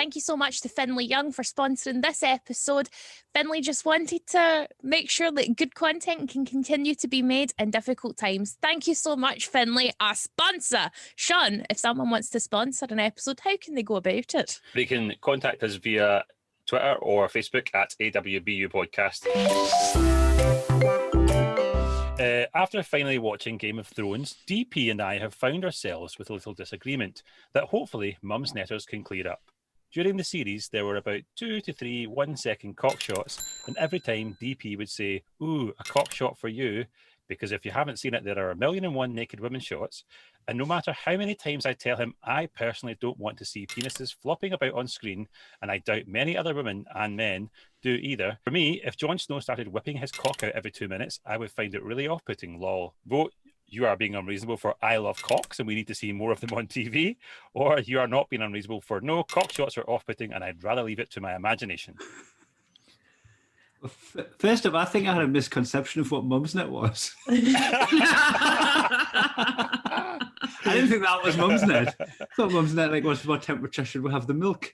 thank you so much to Finlay Young for sponsoring this episode. Finlay just wanted to make sure that good content can continue to be made in difficult times. Thank you so much, Finlay, our sponsor. Sean, if someone wants to sponsor an episode, how can they go about it? They can contact us via Twitter or Facebook at AWBU Podcast. After finally watching Game of Thrones, DP and I have found ourselves with a little disagreement that hopefully Mum's Netters can clear up. During the series, there were about 2 to 3 1-second cock shots, and every time DP would say, "Ooh, a cock shot for you," because if you haven't seen it, there are 1,000,001 naked women shots. And no matter how many times I tell him I personally don't want to see penises flopping about on screen, and I doubt many other women and men do either, for me, if Jon Snow started whipping his cock out every 2 minutes, I would find it really off-putting, lol. Vote you are being unreasonable for I love cocks and we need to see more of them on TV, or you are not being unreasonable for no, cock shots are off-putting and I'd rather leave it to my imagination. First of all, I think I had a misconception of what Mumsnet was. I didn't think that was Mumsnet. I thought Mumsnet was what temperature should we have the milk.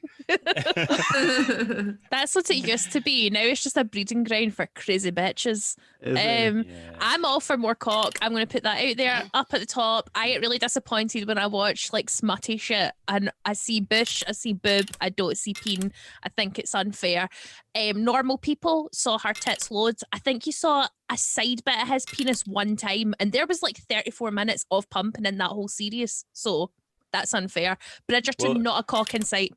That's what it used to be. Now it's just a breeding ground for crazy bitches. I'm all for more cock. I'm going to put that out there, up at the top. I get really disappointed when I watch like smutty shit and I see bush, I see boob, I don't see peen. I think it's unfair. Normal people saw her tits loads. I think you saw a side bit of his penis one time, and there was like 34 minutes of pumping in that whole series. So that's unfair. Bridgerton, not a cock in sight.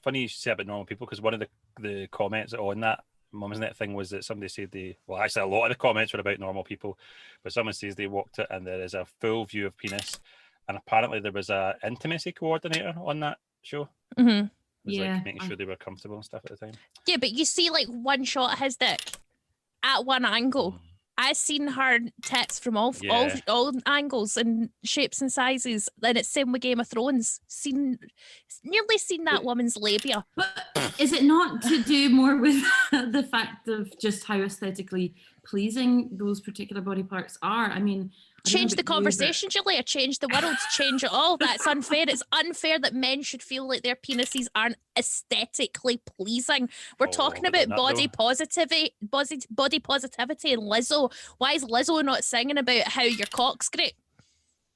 Funny you say about normal people, because one of the comments on that Mumsnet thing was that somebody said actually a lot of the comments were about normal people, but someone says they walked it and there is a full view of penis, and apparently there was a intimacy coordinator on that show. Mm-hmm. Like making sure they were comfortable and stuff at the time. Yeah, but you see like one shot of his dick at one angle. I've seen her tits from all angles and shapes and sizes. Then it's same with Game of Thrones. Nearly seen that woman's labia. But is it not to do more with the fact of just how aesthetically pleasing those particular body parts are? I mean, change the conversation, Julia. Change the world. Change it all. That's unfair. It's unfair that men should feel like their penises aren't aesthetically pleasing. We're talking about body positivity and Lizzo. Why is Lizzo not singing about how your cock's great?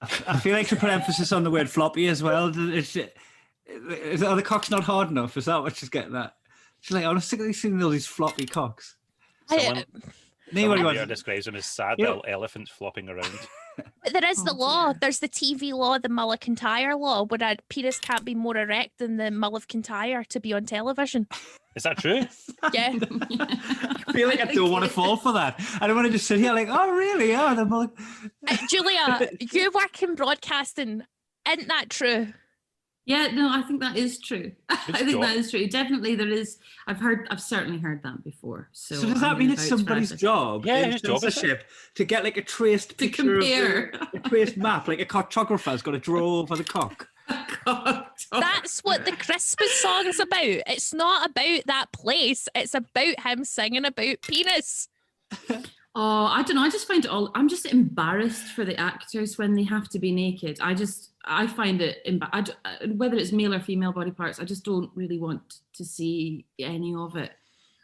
I feel like to put emphasis on the word floppy as well. Are the cocks not hard enough? Is that what she's getting at? She's like, I'm sick of seeing all these floppy cocks. Someone describes them as sad little elephants flopping around. There is the law. There's the TV law, the mull of Kintyre law, where a penis can't be more erect than the mull of Kintyre to be on television. Is that true? Yeah. I feel like I don't want to fall for that. I don't want to just sit here like, oh, really? Yeah, the mull. Julia, you work in broadcasting. Isn't that true? Yeah, no, I think that is true. I think that is true. Definitely there is. I've certainly heard that before. So does that mean it's somebody's job? Yeah, his job is to get like a traced picture of a traced map, like a cartographer's got to draw over the cock. That's what the Christmas song's about. It's not about that place. It's about him singing about penis. Oh, I don't know. I just find it all. I'm just embarrassed for the actors when they have to be naked. I find it whether it's male or female body parts. I just don't really want to see any of it.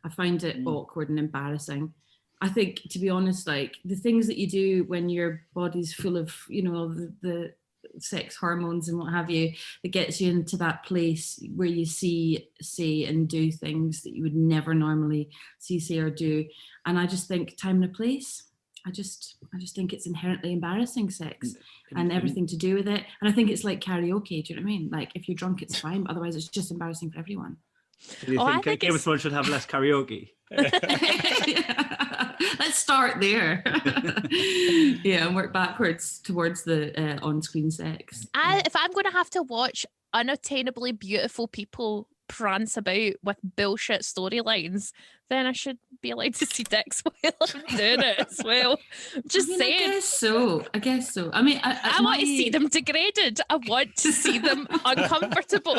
I find it awkward and embarrassing. I think, to be honest, like the things that you do when your body's full of, the sex hormones and what have you, that gets you into that place where you see, say, and do things that you would never normally see, say, or do. And I just think time and a place. I just think it's inherently embarrassing, sex and everything to do with it. And I think it's like karaoke. Do you know what I mean? Like if you're drunk, it's fine, but otherwise it's just embarrassing for everyone. Do you think Game of Thrones should have less karaoke? Let's start there. And work backwards towards the on-screen sex. If I'm going to have to watch unattainably beautiful people prance about with bullshit storylines, then I should be allowed to see dicks while I'm doing it as well. Just saying. I guess so. I mean, I want to see them degraded. I want to see them uncomfortable.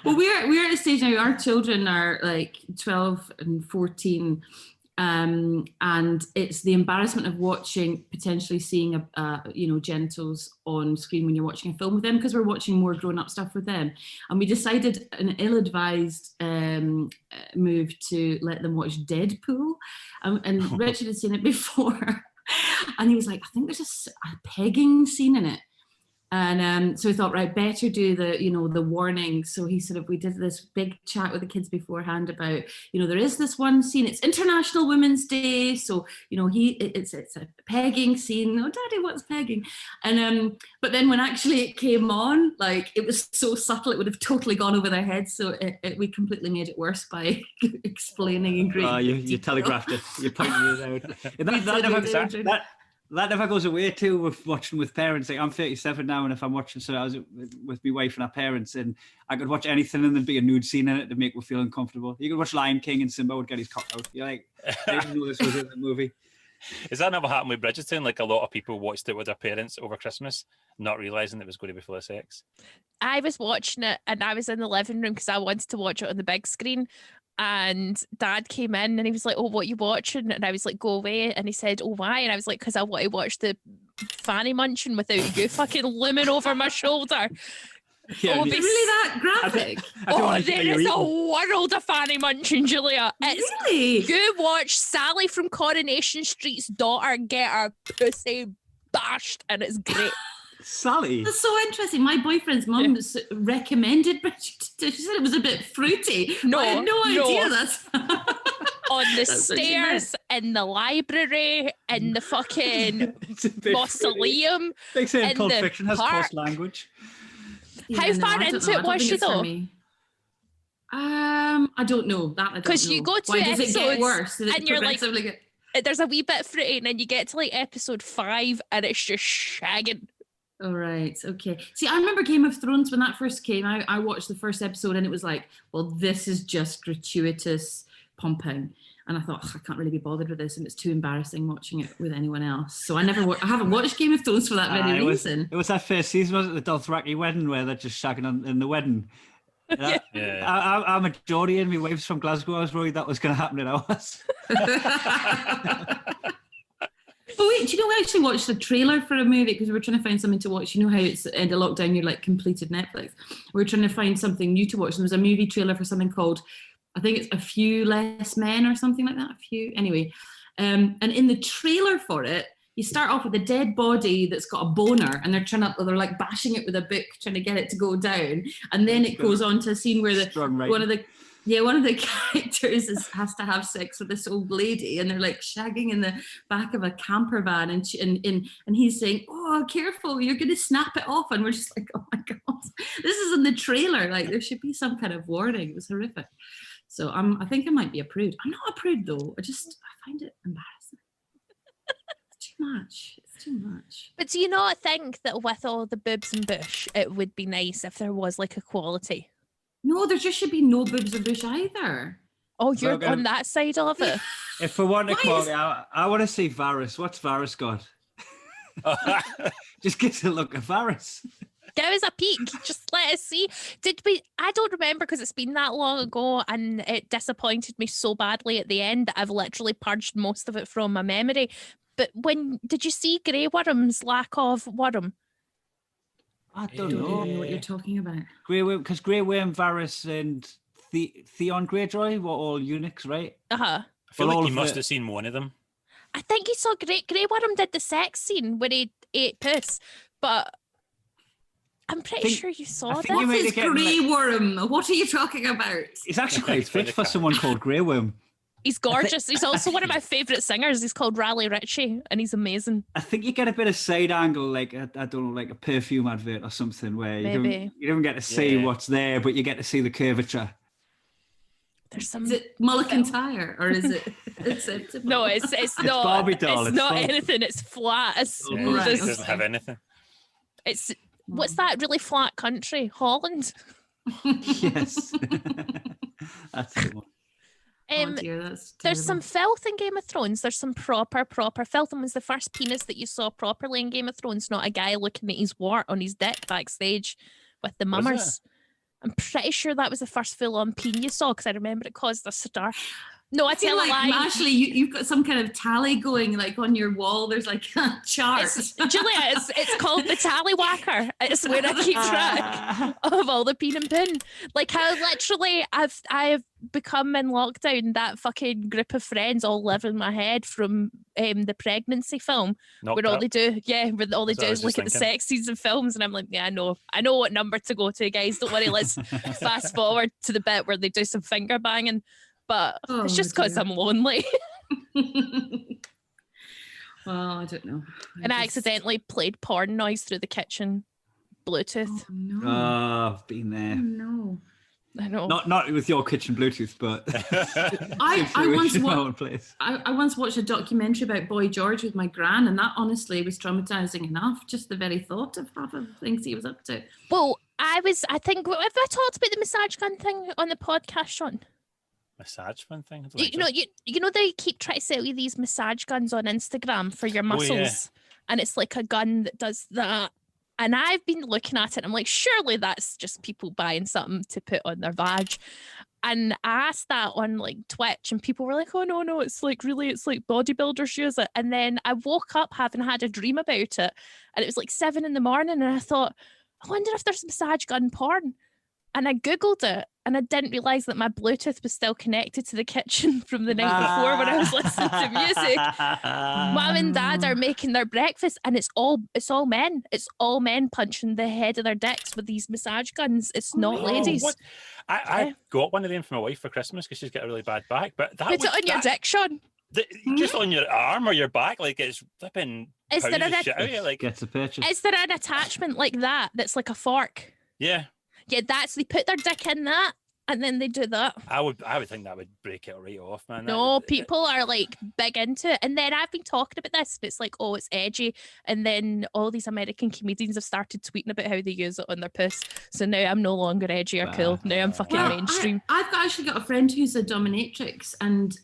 Well, we're at a stage now. Our children are like 12 and 14. And it's the embarrassment of potentially seeing genitals on screen when you're watching a film with them, because we're watching more grown-up stuff with them. And we decided, an ill-advised move, to let them watch Deadpool. And Richard had seen it before. And he was like, I think there's a pegging scene in it. And so we thought, right, better do the warning. So we did this big chat with the kids beforehand about, there is this one scene, it's International Women's Day. So, it's a pegging scene. Oh, Daddy, what's pegging? And, but then when actually it came on, like, it was so subtle, it would have totally gone over their heads. So we completely made it worse by explaining in great you telegraphed it. You pointed it out. That never goes away too with watching with parents. Like, I'm 37 now, and if I'm watching, so I was with my wife and our parents, and I could watch anything and there'd be a nude scene in it to make me feel uncomfortable. You could watch Lion King and Simba would get his cock out. You're like, I didn't know this was in the movie. Is that never happened with Bridgerton? Like, a lot of people watched it with their parents over Christmas, not realising it was going to be full of sex. I was watching it and I was in the living room because I wanted to watch it on the big screen. And Dad came in and he was like, oh, what are you watching? And I was like, go away. And he said, oh, why? And I was like, because I want to watch the fanny munching without you fucking looming over my shoulder. Yeah, is it really that graphic? There is a world of fanny munching, Julia. Really? You watch Sally from Coronation Street's daughter get her pussy bashed, and it's great. Sally? That's so interesting. My boyfriend's mum recommended Bridgerton. She said it was a bit fruity. No, I had no idea that's... On the stairs, in the library, in the fucking mausoleum. They say in Pulp the Fiction has park. coarse language. How far into it was she though? I don't know. That I don't know. Because you go to does episodes it get worse? and you're like, there's a wee bit fruity, and then you get to like episode 5 and it's just shagging. All right, okay. See, I remember Game of Thrones when that first came out. I watched the first episode and it was like, well, this is just gratuitous pumping. And I thought, I can't really be bothered with this, and it's too embarrassing watching it with anyone else. So I haven't watched Game of Thrones for that very reason. It was that first season, was it, the Dothraki wedding, where they're just shagging in the wedding? I'm a Geordie and my wife's from Glasgow. I was worried that was going to happen in ours. But wait, do you know, we actually watched the trailer for a movie because we were trying to find something to watch. You know how it's end of lockdown, you're like completed Netflix. We were trying to find something new to watch. There was a movie trailer for something called, I think it's A Few Less Men or something like that. Anyway. And in the trailer for it, you start off with a dead body that's got a boner, and they're like bashing it with a book, trying to get it to go down. And then it goes on to a scene where one of the characters has to have sex with this old lady, and they're like shagging in the back of a camper van, and he's saying, "Oh, careful, you're going to snap it off," and we're just like, "Oh my god, this is in the trailer." Like, there should be some kind of warning. It was horrific. So I think I might be a prude. I'm not a prude though. I find it embarrassing. It's too much. But do you not think that with all the boobs and bush, it would be nice if there was like equality? No, there just should be no boobs and bush either. Oh, you're on that side of it. If we want equality, I want to see Varys. What's Varys got? Just get to look at Varys. Give us a peek. Just let us see. I don't remember because it's been that long ago, and it disappointed me so badly at the end that I've literally purged most of it from my memory. But did you see Grey Worm's lack of worm? I don't know what you're talking about. Grey Worm, because Grey Worm, Varys, and Theon Greyjoy were all eunuchs, right? Uh-huh. I feel like you must have seen one of them. I think he saw Grey Worm did the sex scene where he ate piss, but I'm pretty sure you saw that. What is Grey Worm? What are you talking about? It's actually quite fit for someone called Grey Worm. He's gorgeous. He's also one of my favourite singers. He's called Raleigh Ritchie, and he's amazing. I think you get a bit of side angle, like, I don't know, like a perfume advert or something, where you don't get to see what's there, but you get to see the curvature. There's some... Is it Mull Kintyre, or is it acceptable? No, it's not. It's Barbie doll. It's not anything. It's flat. It doesn't have anything. It's... What's that really flat country? Holland? Yes. That's the one. There's some filth in Game of Thrones. There's some proper filth. And was the first penis that you saw properly in Game of Thrones, not a guy looking at his wart on his dick backstage with the mummers. I'm pretty sure that was the first full-on peen you saw, because I remember it caused a stir. No, I tell like, a lie. Ashley, you've got some kind of tally going, like on your wall. There's like a chart. Julia, it's called the tallywhacker. It's where I keep track of all the peen and pin. Like how literally I've become in lockdown that fucking group of friends all live in my head from the pregnancy film. Where all they do is look at the sex scenes in films, and I'm like, yeah, I know what number to go to, guys. Don't worry, let's fast forward to the bit where they do some finger banging. But it's just because I'm lonely. Well, I don't know. I accidentally played porn noise through the kitchen Bluetooth. Oh, no. I've been there. Oh, no. I know. Not with your kitchen Bluetooth, but I once watched a documentary about Boy George with my gran, and that honestly was traumatizing enough. Just the very thought of half of the things he was up to. Well, I think have I talked about the massage gun thing on the podcast, Sean? Massage gun thing? You know they keep trying to sell you these massage guns on Instagram for your muscles, and it's like a gun that does that. And I've been looking at it and I'm like, surely that's just people buying something to put on their vag. And I asked that on like Twitch and people were like, oh no, it's like bodybuilders use it. And then I woke up having had a dream about it, and it was like 7 a.m. and I thought, I wonder if there's massage gun porn. And I Googled it and I didn't realise that my Bluetooth was still connected to the kitchen from the night before when I was listening to music. Mum and Dad are making their breakfast and it's all men. It's all men punching the head of their dicks with these massage guns. It's not ladies. What? I got one of them for my wife for Christmas because she's got a really bad back. But put it on your dick, Sean. Just on your arm or your back, like it's flipping. Is there gets a purchase? Is there an attachment like that that's like a fork? Yeah. Yeah, they put their dick in that and then they do that. I would think that would break it right off, man. No, people are like big into it. And then I've been talking about this and it's like, oh, it's edgy. And then all these American comedians have started tweeting about how they use it on their puss. So now I'm no longer edgy or cool. Now I'm fucking mainstream. I've actually got a friend who's a dominatrix, and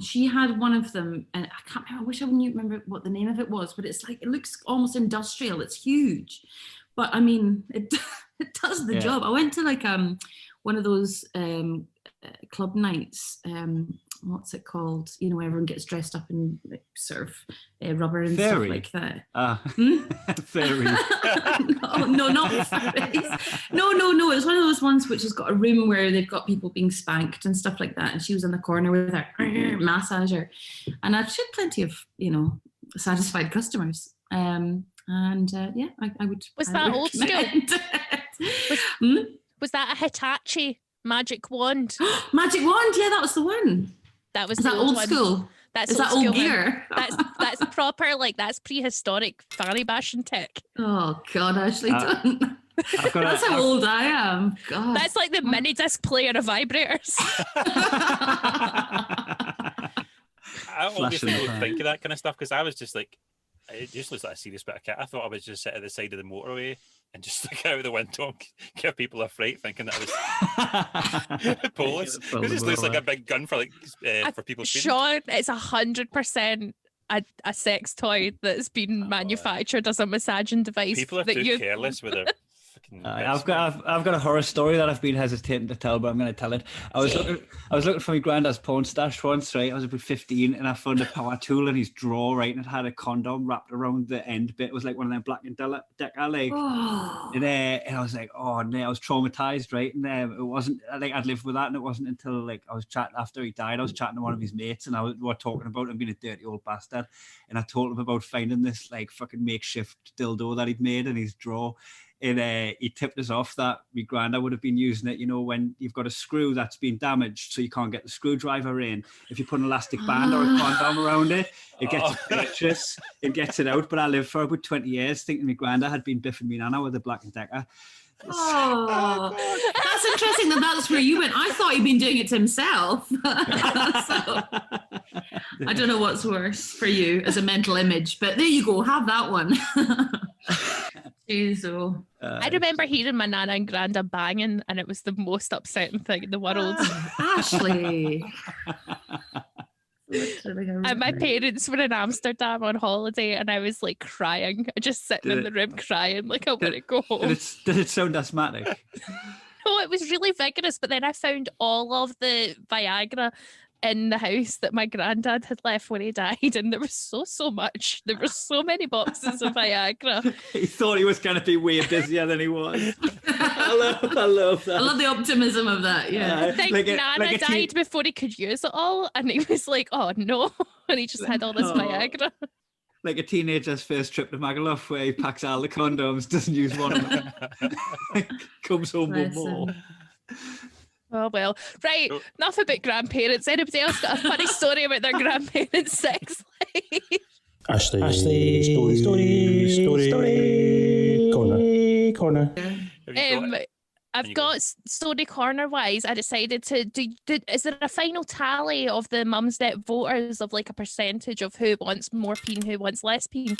she had one of them, and I can't remember, I wish I knew remember what the name of it was, but it's like, it looks almost industrial. It's huge. But I mean, it does the job. I went to like one of those club nights. What's it called? You know, where everyone gets dressed up in like, sort of rubber and stuff like that. Fairy. No, not fairies. No. It's one of those ones which has got a room where they've got people being spanked and stuff like that. And she was in the corner with her massager, and I've had plenty of satisfied customers. I would. Was that old school? Was that a Hitachi magic wand? Magic wand, yeah, that was the one. That was Is that old school? That's old gear. That's proper, like that's prehistoric fanny bashing tech. Oh God, Ashley, don't. That's how old I am. God, that's like the mini disc player of vibrators. I always think of that kind of stuff because I was just like, it just looks like a serious bit of kit. I thought I was just sit at the side of the motorway and just look out the window and give people a fright, thinking that I was police. It just looks like a big gun for for people. Sean, it's 100% a sex toy that's been manufactured as a massaging device. People are too careless with their. I've got a horror story that I've been hesitating to tell, but I'm going to tell it. I was looking for my granddad's porn stash once, right? I was about 15, and I found a power tool in his drawer, right? And it had a condom wrapped around the end bit. It was like one of them Black and Decker, like. And I was like, oh no, I was traumatized, right? And it wasn't. I think I'd lived with that, and it wasn't until like I was chatting after he died. I was chatting to one of his mates, and we were talking about him being a dirty old bastard, and I told him about finding this like fucking makeshift dildo that he'd made in his drawer. And he tipped us off that my granddad would have been using it, when you've got a screw that's been damaged, so you can't get the screwdriver in. If you put an elastic band or a condom around it, it gets purchase, it gets it out. But I lived for about 20 years thinking my granddad had been biffing me nana with a Black and Decker. Oh, that's interesting that's where you went. I thought he'd been doing it to himself. So, I don't know what's worse for you as a mental image, but there you go, have that one. Jeez, I remember hearing my nana and granda banging, and it was the most upsetting thing in the world. Ashley. And my parents were in Amsterdam on holiday, and I was like crying, just sitting in the room crying, like I want to go home. Did it sound asthmatic? No, it was really vigorous, but then I found all of the Viagra in the house that my granddad had left when he died, and there was so much. There were so many boxes of Viagra. He thought he was going to be way busier than he was. I love that. I love the optimism of that. Yeah. I think Nana died before he could use it all, and he was like, "Oh no," and he just had all this Viagra. Like a teenager's first trip to Magaluf, where he packs all the condoms, doesn't use one of them, comes home with more. Oh well, right. Enough about grandparents. Anybody else got a funny story about their grandparents' sex life? Ashley story corner. I've got story corner wise. I decided to do. Is there a final tally of the Mumsnet voters of like a percentage of who wants more peen, who wants less peen?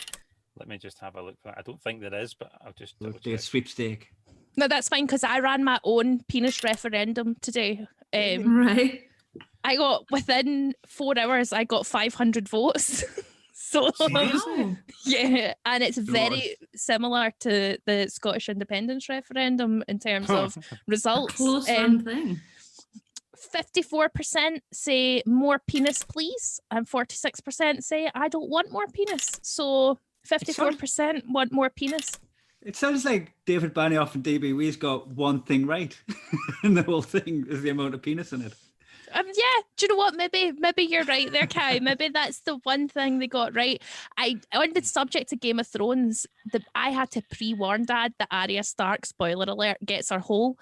Let me just have a look for that. I don't think there is, but I'll just do a sweepstake. No, that's fine because I ran my own penis referendum today. Right. I got within 4 hours. I got 500 votes. So yeah, and it's very similar to the Scottish independence referendum in terms of results. Close thing. 54% say more penis, please, and 46% say I don't want more penis. So 54% want more penis. It sounds like David Benioff and DB Wee's got one thing right, and the whole thing is the amount of penis in it. Yeah, do you know what? Maybe you're right there, Kai. Maybe that's the one thing they got right. On the subject of Game of Thrones, I had to pre-warn Dad that Arya Stark, spoiler alert, gets her hole,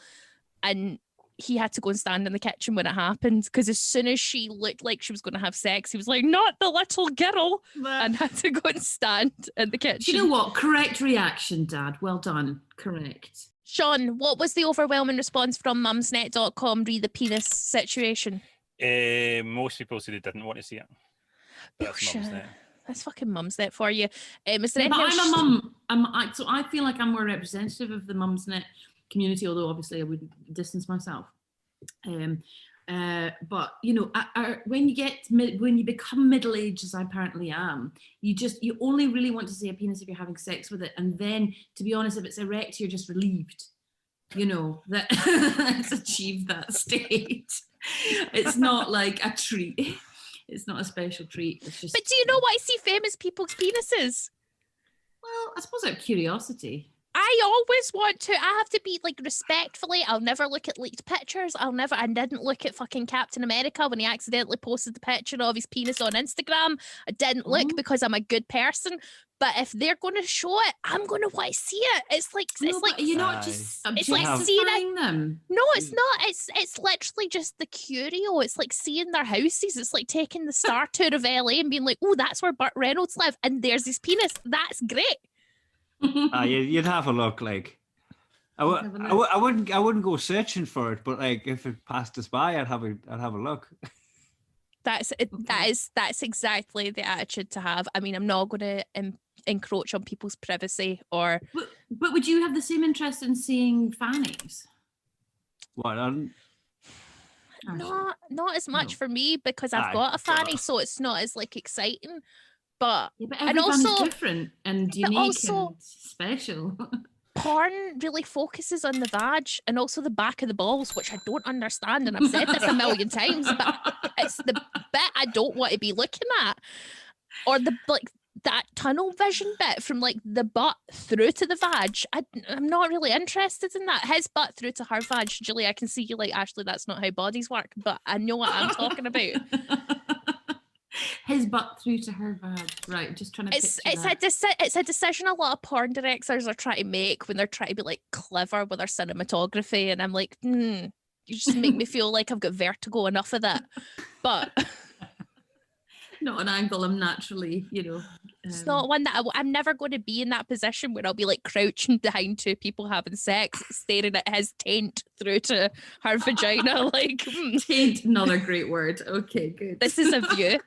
and he had to go and stand in the kitchen when it happened, because as soon as she looked like she was going to have sex, he was like, "Not the little girl," and had to go and stand in the kitchen. Do you know what? Correct reaction, Dad. Well done. Correct. Sean, what was the overwhelming response from mumsnet.com re the penis situation? Most people said they didn't want to see it. That's Mumsnet. That's fucking Mumsnet for you. Is there but I'm a mum. So I feel like I'm more representative of the Mumsnet community, although obviously I would distance myself. But you know, when you become middle-aged, as I apparently am, you only really want to see a penis if you're having sex with it, and then, to be honest, if it's erect, you're just relieved. You know that it's achieved that state. It's not like a treat. It's not a special treat. It's just. But do you know what I see famous people's penises? Well, I suppose out of curiosity. I always want to. I have to be like respectfully. I'll never look at leaked pictures. I didn't look at fucking Captain America when he accidentally posted the picture of his penis on Instagram. I didn't look because I'm a good person. But if they're going to show it, I'm going to want to see it. It's like you're not just. It's like seeing them. No, it's not. It's literally just the curio. It's like seeing their houses. It's like taking the Star Tour of LA and being like, "Oh, that's where Burt Reynolds live, and there's his penis. That's great." You'd have a look. Like, I wouldn't go searching for it, but like if it passed us by, I'd have a look. That's exactly the attitude to have. I mean, I'm not going to encroach on people's privacy or. But would you have the same interest in seeing fannies? What? Not as much for me because I've got a fanny, so it's not as like exciting. But every fanny's different and unique and special. Porn really focuses on the vag and also the back of the balls, which I don't understand, and I've said this a million times, but it's the bit I don't want to be looking at, or the that tunnel vision bit from like the butt through to the vag. I'm not really interested in that. His butt through to her vag, Julie. I can see you like, Ashley, that's not how bodies work, but I know what I'm talking about. His butt through to her vag. Right, just trying to it's a decision a lot of porn directors are trying to make when they're trying to be like clever with their cinematography, and I'm like, you just make me feel like I've got vertigo, enough of that. But not an angle I'm naturally, it's not one that I'm never going to be in that position where I'll be like crouching behind two people having sex, staring at his taint through to her vagina. Like, taint, another great word. Okay, good. This is a view.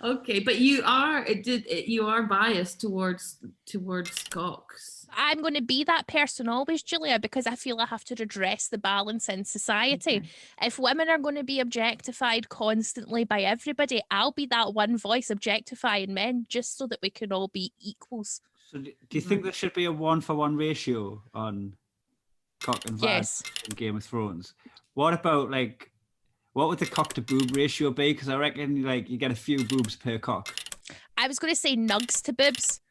Okay, but you are biased towards cocks. I'm going to be that person always, Julia, because I feel I have to redress the balance in society. Okay. If women are going to be objectified constantly by everybody, I'll be that one voice objectifying men just so that we can all be equals. So do you think there should be a 1-for-1 ratio on cock and vag Yes. in Game of Thrones. What about like, what would the cock to boob ratio be? Because I reckon like you get a few boobs per cock. I was going to say nugs to bibs.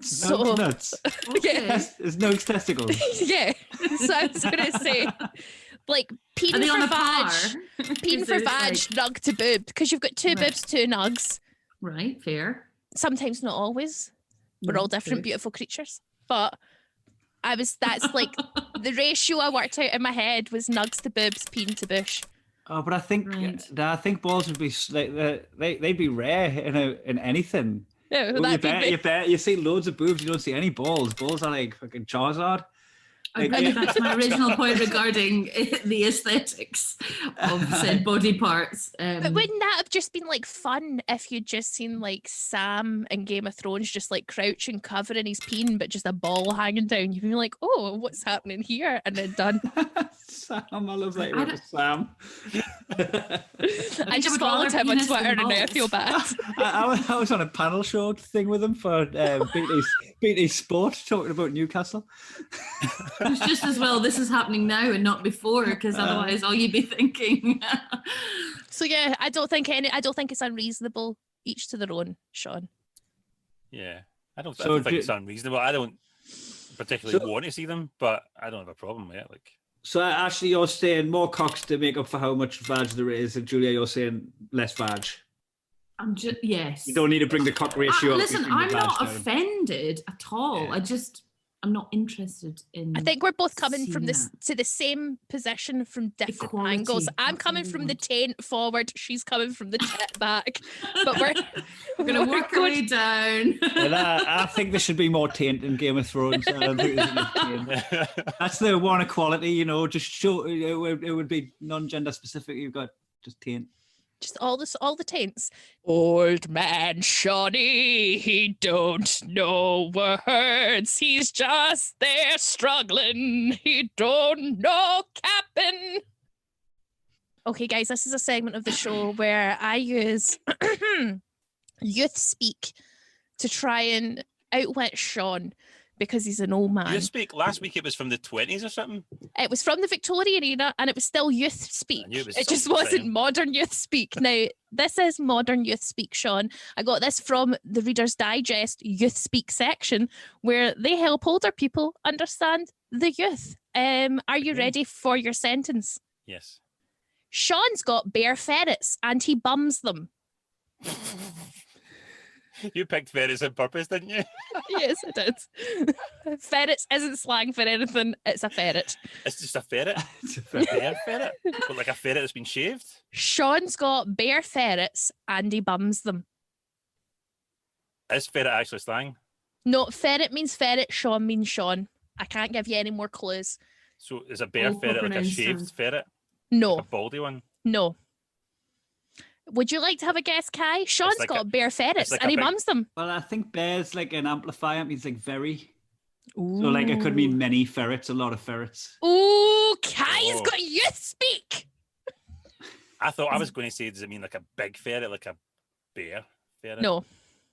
So nuts. Yeah. There's nugs testicles. Yeah. So I was going to say, like, peen Are they on for a par? vag, peen Is for it vag, like- nug to boob, because you've got two Right. boobs, two nugs. Right, fair. Sometimes not always. We're No, all different, true. beautiful creatures. But that's like the ratio I worked out in my head was nugs to boobs, peen to bush. Oh, but I think Right. balls would be like they'd be rare in anything. Yeah, Well, that'd be you see loads of boobs, you don't see any balls. Balls are like fucking Charizard. I bring back to my original point regarding the aesthetics of said body parts. But wouldn't that have just been like fun if you'd just seen like Sam in Game of Thrones just like crouching, covering his peen, but just a ball hanging down? You'd be like, oh, what's happening here? And then done. Sam, I love that you went with Sam. I just would followed rather him on penis Twitter than and now I balls. feel bad. I was on a panel show thing with him for BT Sport talking about Newcastle. It's just as well this is happening now and not before, because otherwise all you'd be thinking. So yeah, I don't think it's unreasonable. Each to their own, Sean. Yeah, I don't So think do- it's unreasonable. I don't particularly want to see them, but I don't have a problem with it. Like, So actually, you're saying more cocks to make up for how much vag there is, and Julia, you're saying less vag. I'm just yes. You don't need to bring the cock ratio up. Listen, you bring the I'm vag not down. offended at all. Yeah. I'm not interested in. I think we're both coming from seen this that. to the same position from different Equality, angles. I'm that's coming what we from the want. taint forward. She's coming from the tit back. But we're We're gonna work our way down. And I think there should be more taint in Game of Thrones. I don't think there's enough taint. That's the one equality, you know. Just show it would be non-gender specific. You've got just taint. just all the taints. Old man Shawnee, he don't know words. He's just there struggling. He don't know capping. Okay, guys, this is a segment of the show where I use youth speak to try and outwit Sean because he's an old man. you speak last week. It was from the 20s or something. It was from the Victorian era and it was still youth speak. I knew it was It just something. wasn't modern youth speak. Now, this is modern youth speak, Sean. I got this from the Reader's Digest youth speak section where they help older people understand the youth. Are you Okay. ready for your sentence? Yes. Sean's got bare ferrets and he bums them. You picked ferrets on purpose, didn't you? Yes, I did. Ferrets isn't slang for anything. It's a ferret. It's just a ferret. It's a A fair- bare ferret. But like a ferret that's been shaved. Sean's got bare ferrets and he bums them. Is ferret actually slang? No, ferret means ferret, Sean means Sean. I can't give you any more clues. So is a bare Oh, ferret like a pronounced shaved sounds. ferret? No, A baldy one? no. Would you like to have a guess, Kai? Sean's like got bare ferrets like and a he big- bums them. Well, I think bear's like an amplifier. It means like very. So like it could mean many ferrets, a lot of ferrets. Ooh, Kai's Oh. got youth speak. I thought I was going to say, does it mean like a big ferret, like a bear ferret? No.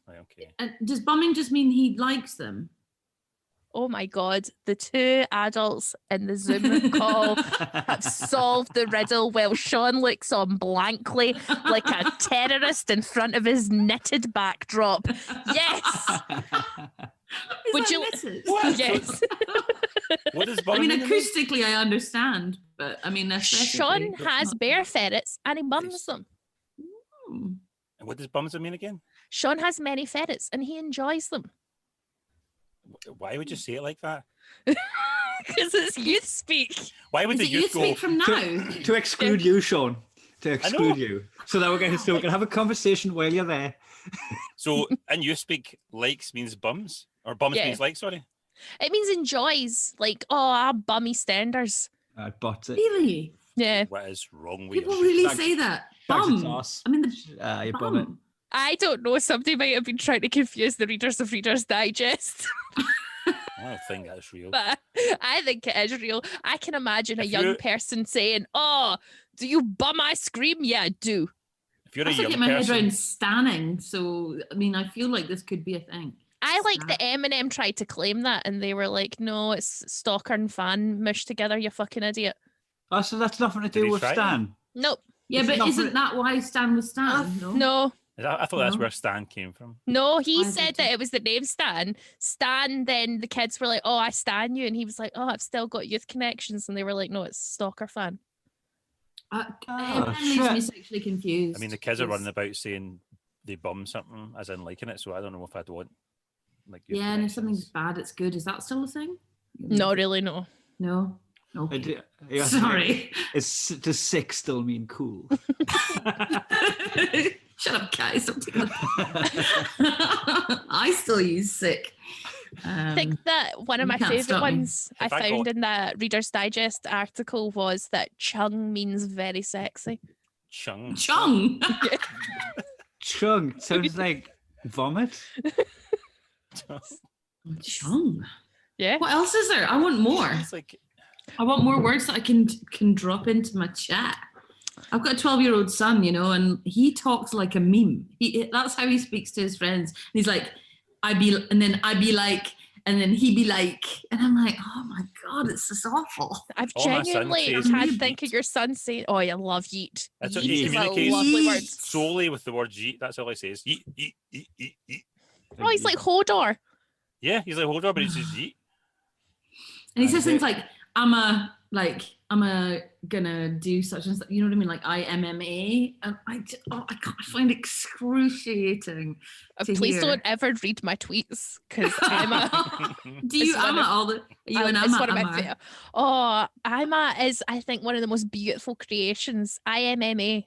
Right, okay. And does bumming just mean he likes them? Oh my God. The two adults in the Zoom call have solved the riddle while Sean looks on blankly like a terrorist in front of his knitted backdrop. Yes. Is Would that you- misses? Yes. What does I bumming mean, mean? acoustically, I understand, but I mean, Sean aesthetically, has not- bare ferrets and he bums them. Hmm. What does bums mean again? Sean has many ferrets and he enjoys them. Why would you say it like that? Because it's youth speak. Why would Is the it you youth go? speak from now? To exclude you, Sean. To know. exclude you. So that we can have a conversation while you're there. So, and you speak likes means bums? Or bums Yeah. means like, sorry? It means enjoys. Like, oh, our bummy standers. But it. Really? Yeah. What is wrong with People you? really Bags- say that. bags of Bum. sauce. I mean, the You bum it. bum. I don't know. Somebody might have been trying to confuse the readers of Reader's Digest, I don't think that's real. but I think it is real. I can imagine a If young you- person saying, oh, do you bum ice cream? Yeah, I do. If you're I a have to young get my head person, around standing. So, I mean, I feel like this could be a thing. I I like that Eminem tried to claim that, and they were like, "No, it's stalker and fan mushed together. You fucking idiot." Oh, so that's nothing to do with Stan. Nope. Yeah, It's but not isn't for- that why Stan was Stan? No. I thought that's where Stan came from. No, he I said did that too. it was the name Stan. Stan, then the kids were like, "Oh, I stan you," and he was like, "Oh, I've still got youth connections," and they were like, "No, it's stalker fan." It leaves me sexually confused. I mean, the kids are running about saying they bum something, as in liking it. So I don't know if I'd want like. youth Yeah, and if connections. something's bad, it's good. Is that still a thing? Not really, no. No. Okay. Yeah, Sorry. Does sick still mean cool? Shut up, guys. Don't take I still use sick. I think that one of you my can't favourite stop me. ones I found in the Reader's Digest article was that chung means very sexy. Chung. Chung. Chung sounds like vomit. Chung. Yeah. What else is there? I want more. It's like I want more words that I can drop into my chat. I've got a 12-year-old son, and he talks like a meme. That's how he speaks to his friends. And he's like, I'd be like, and then he'd be like, and I'm like, oh my God, it's just awful. I've Oh, my son genuinely says had to yeet. think of your son saying, "Oh, I love yeet." That's what Yeet he is a communicates. lovely word. solely with the word yeet. That's all he says. Yeet, yeet, yeet, yeet, yeet. Oh, he's like Hodor. Yeah, he's like hold on, but he says yeet. And he says things like, I'm gonna do such and such, you know what I mean? Like IMMA. And I find it excruciating. to Please hear. don't ever read my tweets because Emma. Do you It's one Amma of- all the? Are you and it's Amma? one of my Amma? favorite. Oh, Emma is, I think, one of the most beautiful creations. IMMA.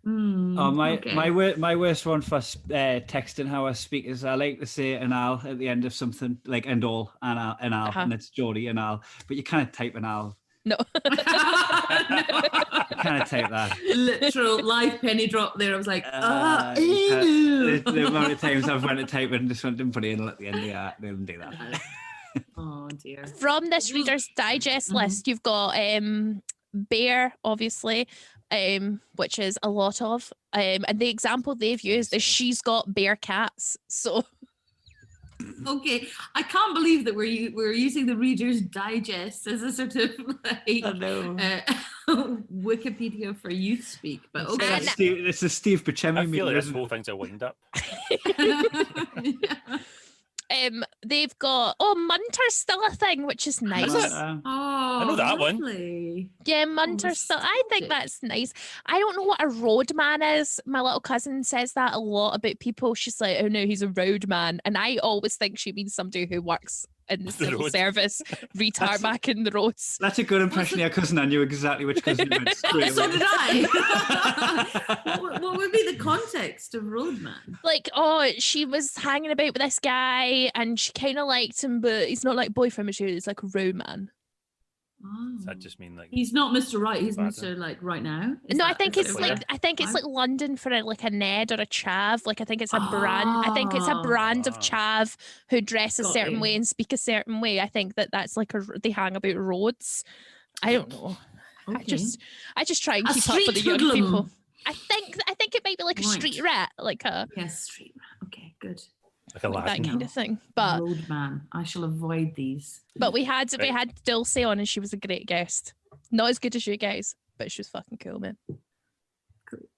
Oh, okay. my worst one for texting how I speak is I like to say an al at the end of something, like and all, an al, and it's Geordie and al, but you can't type an al. No. You can't type that. Literal live penny drop there. I was like, The amount of times I've went to type and just didn't put it in at the end of the they didn't do that. Oh dear. From this Reader's Digest list, you've got bear, obviously, which is a lot of. And the example they've used is she's got bear cats. So Okay, I can't believe that we're using the Reader's Digest as a sort of like Wikipedia for youth speak. But okay, It's a Steve Buscemi. I feel like this isn't whole thing's a wind up. they've got Munter's still a thing, which is nice. oh, I know that one. one. Yeah, Munter's still. I think that's nice. I don't know what a roadman is. My little cousin says that a lot about people. She's like, "Oh no, he's a roadman," and I always think she means somebody who works in the civil service, retarmacking the roads. That's a good impression of your cousin. I knew exactly which cousin you meant straight So away. did I. what would be the context of roadman? Like, she was hanging about with this guy and she kind of liked him, but he's not like boyfriend material. It's like a roadman. Oh. Does that just mean like He's not Mr. Right. He's Bad, Mr. Like right now. No, I think it's like- like London for like a Ned or a chav. Like I think it's a brand. I think it's a brand of chav who dress a Got certain you. way and speak a certain way. I think that's like they hang about roads. I don't know. Okay. I just try and A keep up with the street young hoodlum. people. I think it might be like a Right. street rat, like a Yes, street. Okay, good. a like lad? that kind of thing. But roadman. I shall avoid these. we had Right. Dulce on and she was a great guest. Not as good as you guys, but she was fucking cool, man. Cool.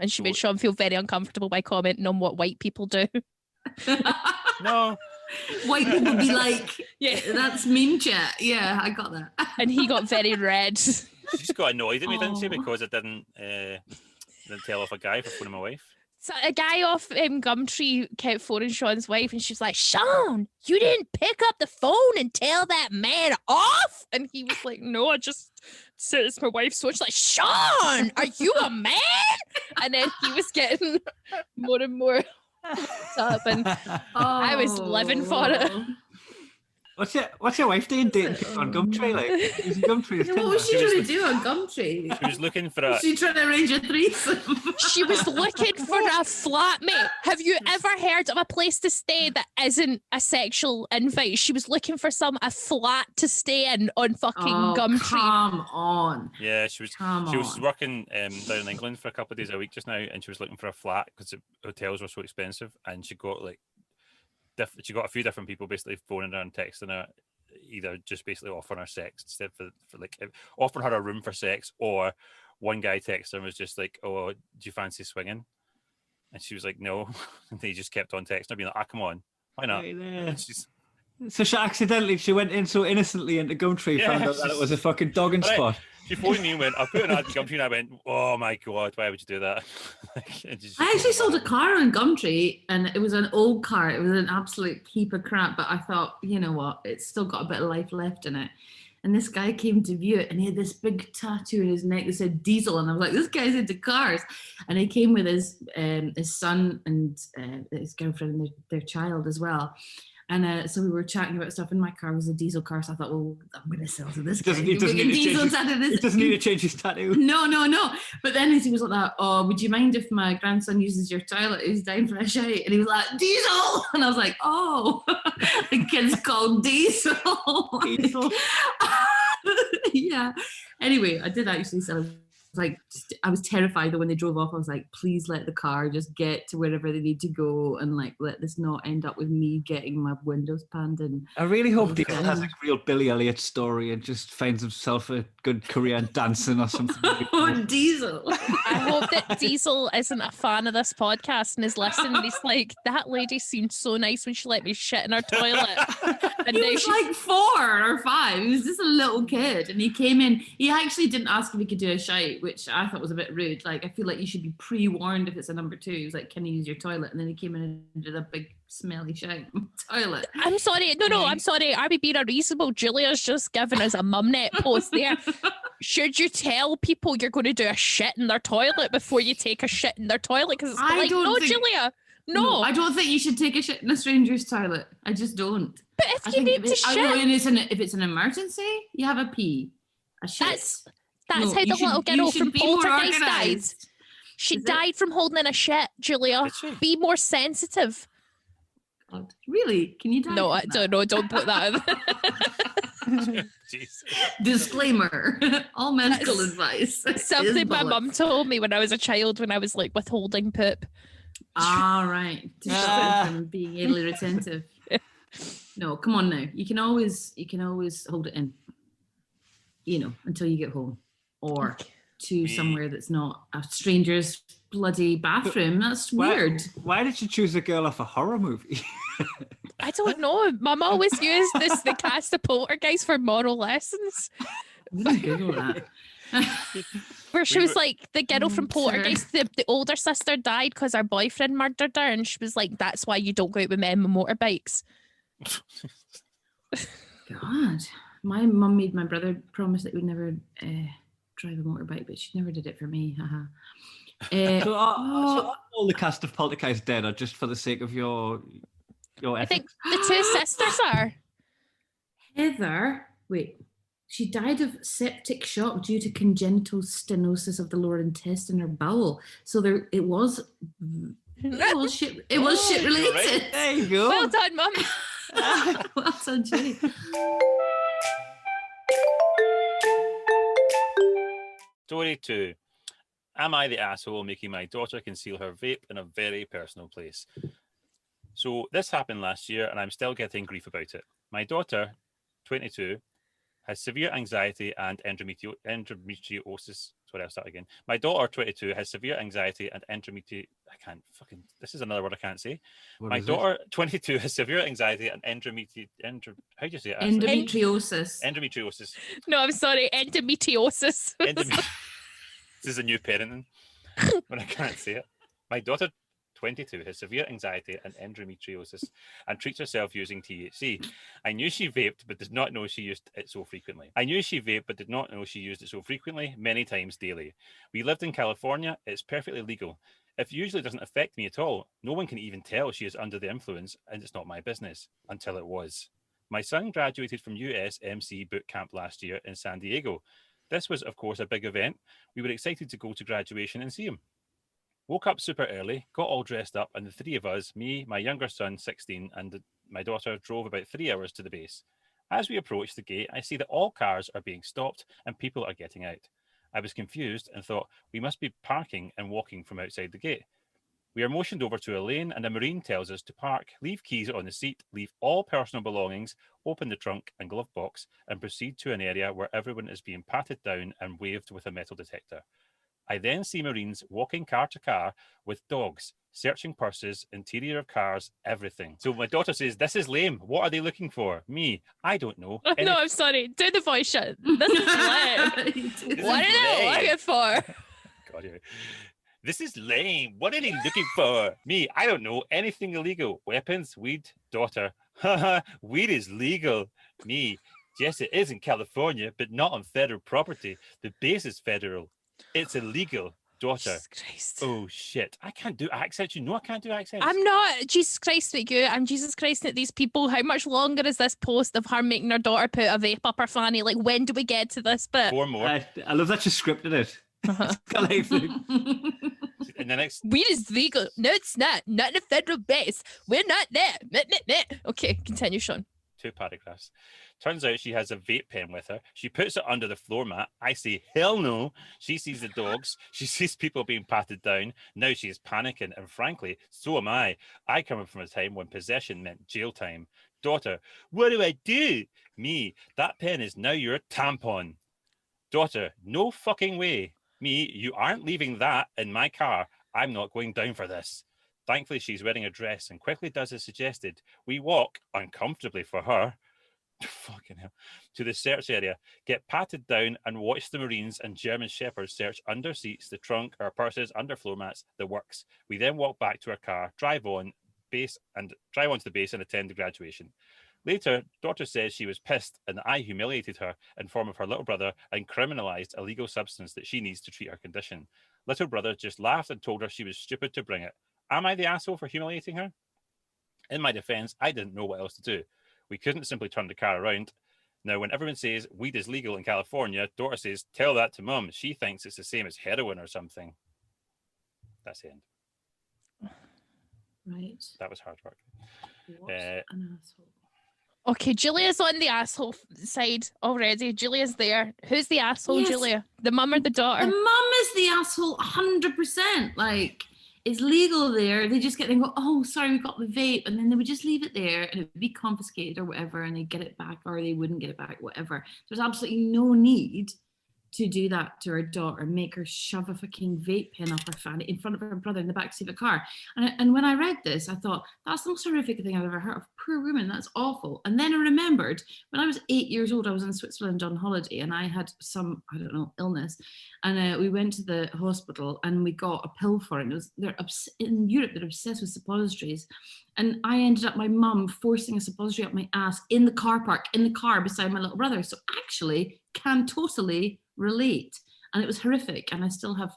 And she made Sean feel very uncomfortable by commenting on what white people do. No, White people be like, Yeah. that's meme chat. Yeah, I got that. And he got very red. she just got annoyed at me, didn't she? Oh. Because I didn't tell off a guy for phoning my wife. So a guy off Gumtree kept phoning Sean's wife and she's like, "Sean, you didn't pick up the phone and tell that man off?" And he was like, "No, I just said it's my wife." So it's like, "Sean, are you a man?" And then he was getting more and more up and I was living for it. What's your wife doing dating people on Gumtree? Like, using Gumtree as Yeah, what was she Tinder? trying to do on Gumtree? She was looking for a. Was she trying to arrange a threesome? She was looking for a flatmate. Have you ever heard of a place to stay that isn't a sexual invite? She was looking for a flat to stay in on fucking Gumtree. Come on. Yeah, she was Come was on. working down in England for a couple of days a week just now, and she was looking for a flat because the hotels were so expensive, and she got like she got a few different people basically phoning her and texting her, either just basically offering her sex instead for like offering her a room for sex, or one guy texted her and was just like, "Oh, do you fancy swinging?" And she was like, "No," and he just kept on texting her, being like, "Ah, come on, why not?" So she went in so innocently into Gumtree, found out that it was a fucking dogging spot. She phoned me and went, "I put an ad in Gumtree," and I went, "Oh my god, why would you do that?" I actually sold a car on Gumtree, and it was an old car. It was an absolute heap of crap, but I thought, you know what, it's still got a bit of life left in it. And this guy came to view it, and he had this big tattoo in his neck that said Diesel, and I was like, this guy's into cars. And he came with his son and his girlfriend and their child as well. And so we were chatting about stuff, and my car was a diesel car, so I thought, well, I'm going to sell to this guy. He doesn't need to change his tattoo. No. But then he was like that, "Oh, would you mind if my grandson uses your toilet? He's dying for a shite." And he was like, "Diesel!" And I was like, "Oh, the kid's called Diesel." Diesel. Yeah. Anyway, I did actually sell him. Like, I was terrified that when they drove off, I was like, please let the car just get to wherever they need to go, and like let this not end up with me getting my windows panned. And I really hope Diesel has a real Billy Elliot story and just finds himself a good career in dancing or something. Oh, Diesel. I hope that Diesel isn't a fan of this podcast and is listening, and he's like, that lady seemed so nice when she let me shit in her toilet. And he was like 4 or 5. He was just a little kid, and he came in. He actually didn't ask if he could do a shite, which I thought was a bit rude. Like, I feel like you should be pre-warned if it's a number 2. He was like, "Can you use your toilet?" And then he came in and did a big smelly shite toilet. I'm sorry. No, I'm sorry. Are we being unreasonable? Julia's just given us a mumnet post there. Should you tell people you're going to do a shit in their toilet before you take a shit in their toilet? Because it's like, no, Julia, no. I don't think you should take a shit in a stranger's toilet. I just don't. But if you need to shit. If it's an emergency, you have a pee. A shit. That's how the little girl from Poltergeist died. She died from holding in a shit, Julia. Be more sensitive. God. Really? Can you die? No, I don't know. Don't put that in. Disclaimer. All medical advice. Something my mum told me when I was a child, when I was like withholding poop. Right. To stop from being anally retentive. No, come on now. You can always hold it in. You know, until you get home. Or to somewhere that's not a stranger's bloody bathroom. That's weird. Why did you choose a girl off a horror movie? I don't know. Mum always used the cast of Poltergeist for moral lessons. I'm gonna Google that. Where she was like, the girl from Poltergeist, the older sister died because her boyfriend murdered her, and she was like, that's why you don't go out with men with motorbikes. God. My mum made my brother promise that he would never drive a motorbike, but she never did it for me. So all the cast of Poltergeist dead, or just for the sake of your I think the 2 sisters are. Heather, wait, she died of septic shock due to congenital stenosis of the lower intestine or bowel. So it was shit related. Right. There you go. Well done, Mum. Well done, Jenny. Story 2. Am I the asshole making my daughter conceal her vape in a very personal place? So this happened last year, and I'm still getting grief about it. My daughter, 22, has severe anxiety and endometriosis. Sorry, I'll start again. My daughter, 22, has severe anxiety and this is another word I can't say. My daughter, 22, has severe anxiety and how do you say it? Endometriosis. Endometriosis. No, I'm sorry. Endometriosis. This is a new parenting when I can't say it. My daughter, 22, has severe anxiety and endometriosis and treats herself using THC. I knew she vaped, but did not know she used it so frequently. Many times daily. We lived in California. It's perfectly legal. It usually doesn't affect me at all. No one can even tell she is under the influence, and it's not my business, until it was. My son graduated from USMC boot camp last year in San Diego. This was, of course, a big event. We were excited to go to graduation and see him. Woke up super early, got all dressed up, and the 3 of us, me, my younger son, 16, and my daughter, drove about 3 hours to the base. As we approached the gate, I see that all cars are being stopped and people are getting out. I was confused and thought we must be parking and walking from outside the gate. We are motioned over to a lane and a Marine tells us to park, leave keys on the seat, leave all personal belongings, open the trunk and glove box, and proceed to an area where everyone is being patted down and waved with a metal detector. I then see Marines walking car to car with dogs, searching purses, interior of cars, everything. So my daughter says, this is lame. What are they looking for? Me, I don't know. No, I'm sorry. Do the voice shut. This is lame. What are they looking for? God, yeah. This is lame. What are they looking for? Me, I don't know. Anything illegal. Weapons, weed, daughter. Haha, weed is legal. Me, yes, it is in California, but not on federal property. The base is federal. It's illegal. Daughter. Jesus Christ. Oh, shit. I can't do accents. You know I can't do accents. I'm not. Jesus Christ at you. I'm Jesus Christ at these people. How much longer is this post of her making her daughter put a vape up her fanny? Like, when do we get to this bit? 4 more. I love that you scripted it. And the next... Weed is legal. No, it's not. Not in a federal base. We're not there. Okay, continue, Sean. 2 paragraphs. Turns out she has a vape pen with her. She puts it under the floor mat. I say, hell no. She sees the dogs. She sees people being patted down. Now she is panicking. And frankly, so am I. I come from a time when possession meant jail time. Daughter, what do I do? Me, that pen is now your tampon. Daughter, no fucking way. Me, you aren't leaving that in my car. I'm not going down for this. Thankfully, she's wearing a dress and quickly does as suggested. We walk, uncomfortably for her, fucking hell, to the search area, get patted down and watch the Marines and German Shepherds search under seats, the trunk, our purses, under floor mats, the works. We then walk back to our car, drive onto the base and attend the graduation. Later, daughter says she was pissed and I humiliated her in form of her little brother and criminalized a legal substance that she needs to treat her condition. Little brother just laughed and told her she was stupid to bring it. Am I the asshole for humiliating her? In my defense, I didn't know what else to do. We couldn't simply turn the car around. Now, when everyone says weed is legal in California, daughter says, tell that to mum. She thinks it's the same as heroin or something. That's the end. Right. That was hard work. What an asshole. Okay, Julia's on the asshole side already. Julia's there. Who's the asshole, Yes. Julia? The mum or the daughter? The mum is the asshole 100%. Like, it's legal there. They just get there and go, oh, sorry, we got the vape. And then they would just leave it there and it would be confiscated or whatever. And they'd get it back or they wouldn't get it back, whatever. There's absolutely no need to do that to her daughter, make her shove a fucking vape pen up her fanny in front of her brother in the backseat of a car. And when I read this, I thought, that's the most horrific thing I've ever heard of. Poor woman, that's awful. And then I remembered when I was 8 years old, I was in Switzerland on holiday and I had some, I don't know, illness. And we went to the hospital and we got a pill for it. In Europe, they're obsessed with suppositories. And I ended up, my mum forcing a suppository up my ass in the car park, in the car beside my little brother. So actually can totally relate. And it was horrific. And I still have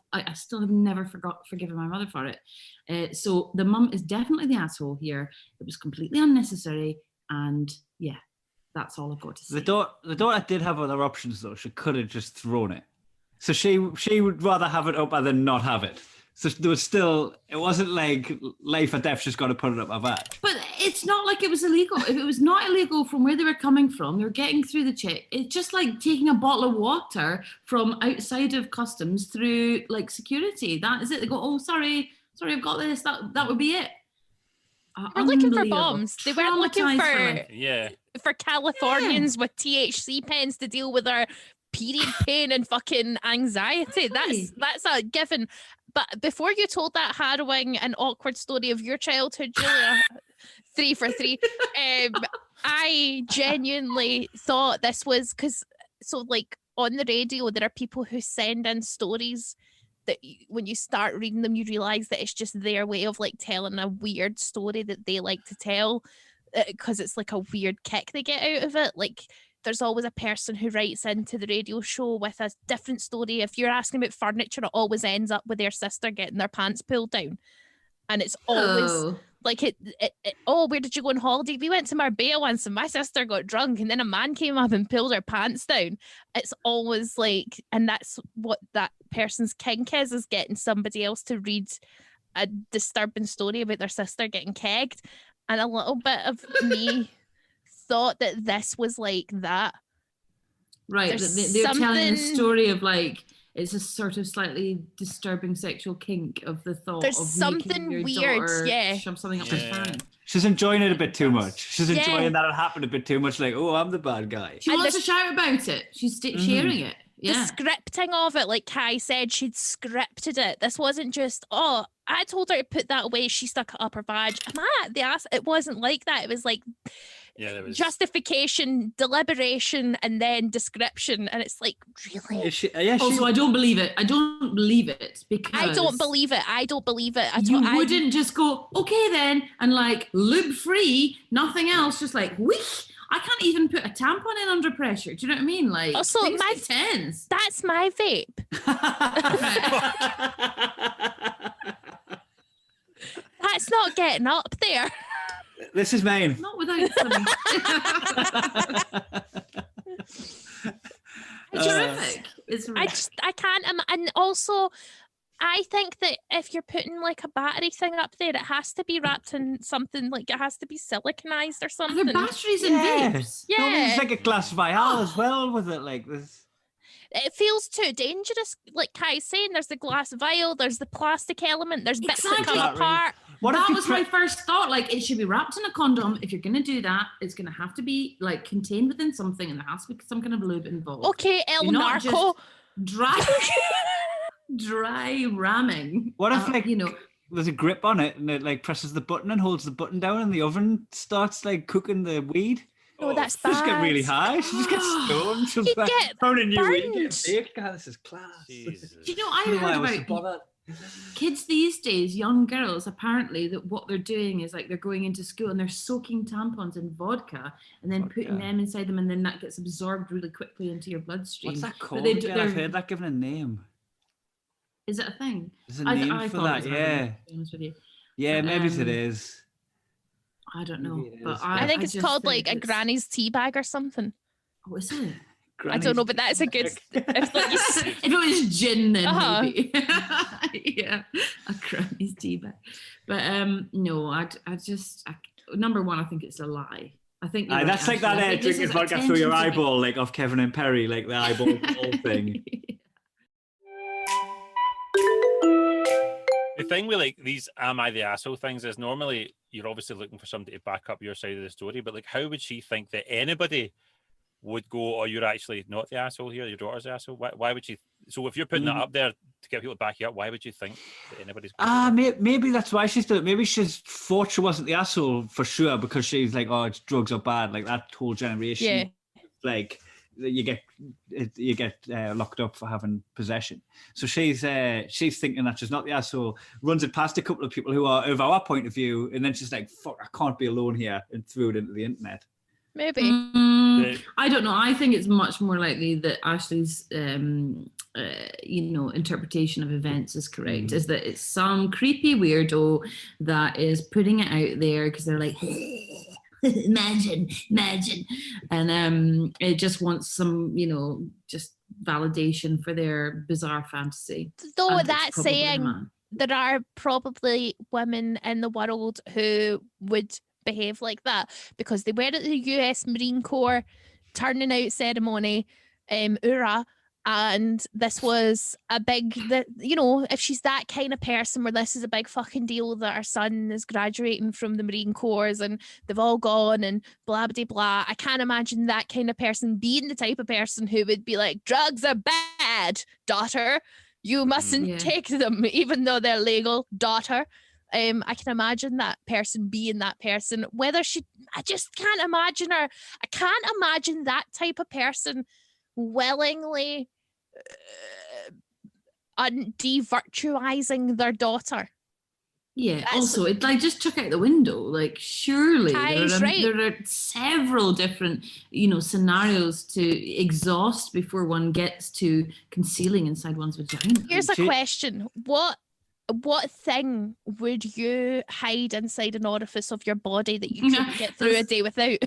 never forgiven my mother for it. So the mum is definitely the asshole here. It was completely unnecessary. And yeah, that's all I've got to say. The daughter did have other options though. She could have just thrown it. So she would rather have it up than not have it. So there was still, it wasn't like life or death, she's got to put it up her back. But it's not like it was illegal. If it was not illegal from where they were coming from, they were getting through the check. It's just like taking a bottle of water from outside of customs through like security. That is it. They go, oh, sorry, I've got this. That would be it. We're looking for bombs. They weren't looking for Californians with THC pens to deal with our period pain and fucking anxiety. That's a given. But before you told that harrowing and awkward story of your childhood, Julia, 3 for 3, I genuinely thought this was because, so like on the radio, there are people who send in stories that when you start reading them, you realize that it's just their way of like telling a weird story that they like to tell because it's like a weird kick they get out of it. Like, there's always a person who writes into the radio show with a different story. If you're asking about furniture, it always ends up with their sister getting their pants pulled down. And it's always like, where did you go on holiday? We went to Marbella once and my sister got drunk and then a man came up and pulled her pants down. It's always like, and that's what that person's kink is getting somebody else to read a disturbing story about their sister getting kegged. And a little bit of me thought that this was like that. Right, they're telling the story of like it's a sort of slightly disturbing sexual kink of the thought There's of something making your weird, daughter yeah. shove something up her fan. She's enjoying it a bit too much. She's Yeah. enjoying that it happened a bit too much. Like, oh, I'm the bad guy. She wants to shout about it. She's sharing it. Yeah. The scripting of it, like Kai said, she'd scripted it. This wasn't just, oh, I told her to put that away, she stuck it up her vag. Am I at the ass? It wasn't like that. It was like justification, deliberation, and then description. And it's like, really? Also, I don't believe it. I don't believe it because I don't believe it. I don't believe it. You wouldn't just go, okay then, and like lube free, nothing else, just like whoosh. I can't even put a tampon in under pressure. Do you know what I mean? Like, also, my tense. That's my vape. That's not getting up there. This is mine. Not without something. It's terrific. It's really... I can't. And also, I think that if you're putting like a battery thing up there, it has to be wrapped in something, like it has to be siliconized or something. Are there batteries in vapes? Yeah. No, there's like a glass vial as well with it, like this. It feels too dangerous. Like Kai's saying, there's the glass vial, there's the plastic element, there's bits that come apart. That was my first thought. Like, it should be wrapped in a condom. If you're going to do that, it's going to have to be like contained within something, and there has to be some kind of lube involved. Okay, El Narco. Dry ramming. What if there's a grip on it and it like presses the button and holds the button down and the oven starts like cooking the weed? No, that's bad. She'll just get really high. She'll just get stoned. She'll get found a new weed, get baked. God, this is class. Jesus. Do you know, I heard about kids these days, young girls, apparently, that what they're doing is like they're going into school and they're soaking tampons in vodka and then putting them inside them, and then that gets absorbed really quickly into your bloodstream. What's that called? I've heard that given a name. Is it a thing? There's a name for that, yeah. To be honest with you. Yeah, maybe it is. I don't know. But I think it's called like a granny's tea bag or something. Oh, is it? I don't know, but that's a good... if it was gin, then maybe. Yeah, a granny's tea bag. But no, I just... number one, I think it's a lie. I think that's like that drinking vodka through your eyeball, like off Kevin and Perry, like the eyeball thing. The thing with like these "am I the asshole" things is normally you're obviously looking for somebody to back up your side of the story, but like, how would she think that anybody would go, "Oh, you're actually not the asshole here, your daughter's the asshole"? Why would she? So if you're putting that up there to get people to back you up, why would you think that anybody's? Maybe that's why she's doing it. Maybe she's thought she wasn't the asshole for sure because she's like, "Oh, drugs are bad." Like that whole generation, like. You get locked up for having possession. So she's thinking that she's not the asshole, runs it past a couple of people who are of our point of view, and then she's like, fuck, I can't be alone here, and threw it into the internet. Maybe. I don't know. I think it's much more likely that Ashley's interpretation of events is correct, is that it's some creepy weirdo that is putting it out there because they're like, imagine, and it just wants some, just validation for their bizarre fantasy. Though that saying, there are probably women in the world who would behave like that because they were at the US Marine Corps turning out ceremony, and this was a big, if she's that kind of person where this is a big fucking deal that her son is graduating from the Marine Corps and they've all gone and blah, blah, blah. I can't imagine that kind of person being the type of person who would be like, drugs are bad, daughter. You mustn't take them, even though they're legal, daughter. I can imagine that person being that person. I just can't imagine her. I can't imagine that type of person willingly de-virtualizing their daughter. Yeah. Also, it like just chuck out the window. Like, surely there are several different, scenarios to exhaust before one gets to concealing inside one's vagina. Here's a question: What thing would you hide inside an orifice of your body that you couldn't get through a day without?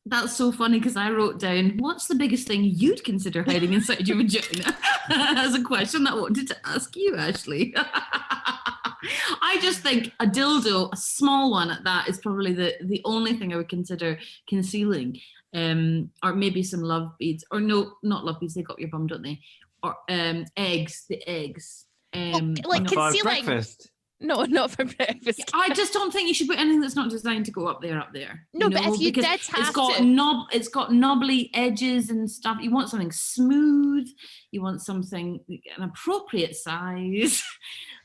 That's so funny because I wrote down, what's the biggest thing you'd consider hiding inside your vagina? As a question that I wanted to ask you, Ashley. I just think a dildo, a small one at that, is probably the only thing I would consider concealing. Or maybe some love beads. Or no, not love beads, they got your bum, don't they? or eggs. The eggs. Like concealing. breakfast. No, not for breakfast. I just don't think you should put anything that's not designed to go up there. No, but if you did have it's got knobbly edges and stuff. You want something smooth. You want something an appropriate size.